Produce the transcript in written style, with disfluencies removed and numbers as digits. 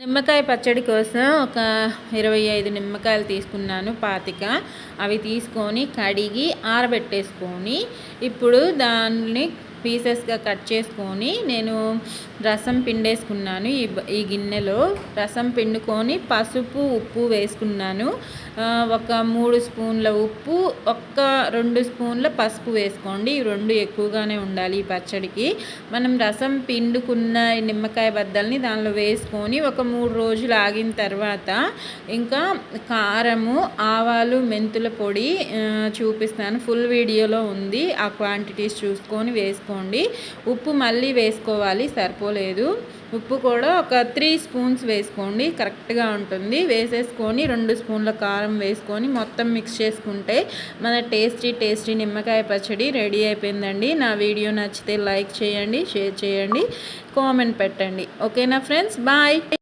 నిమ్మకాయ పచ్చడి కోసం ఒక 25 నిమ్మకాయలు తీసుకున్నాను, 25 అవి తీసుకొని కడిగి ఆరబెట్టేసుకొని ఇప్పుడు దాన్ని పీసెస్గా కట్ చేసుకొని నేను రసం పిండేసుకున్నాను. ఈ గిన్నెలో రసం పిండుకొని పసుపు ఉప్పు వేసుకున్నాను. ఒక 3 స్పూన్ల ఉప్పు, ఒక్క 2 స్పూన్ల పసుపు వేసుకోండి. ఈ 2 ఎక్కువగానే ఉండాలి ఈ పచ్చడికి. మనం రసం పిండుకున్న నిమ్మకాయ బద్దల్ని దానిలో వేసుకొని ఒక 3 రోజులు ఆగిన తర్వాత ఇంకా కారము, ఆవాలు, మెంతుల పొడి చూపిస్తాను, ఫుల్ వీడియోలో ఉంది. ఆ క్వాంటిటీస్ చూసుకొని వేసుకోండి. ఉప్పు మళ్ళీ వేసుకోవాలి, సరిపోలేదు. ఉప్పు కూడా ఒక 3 స్పూన్స్ వేసుకోండి, కరెక్ట్గా ఉంటుంది. వేసేసుకొని 2 స్పూన్ల కారం వేసుకొని మొత్తం మిక్స్ చేసుకుంటే మన టేస్టీ నిమ్మకాయ పచ్చడి రెడీ అయిపోయిందండి. నా వీడియో నచ్చితే లైక్ చేయండి, షేర్ చేయండి, కామెంట్ పెట్టండి. ఓకేనా ఫ్రెండ్స్, బాయ్.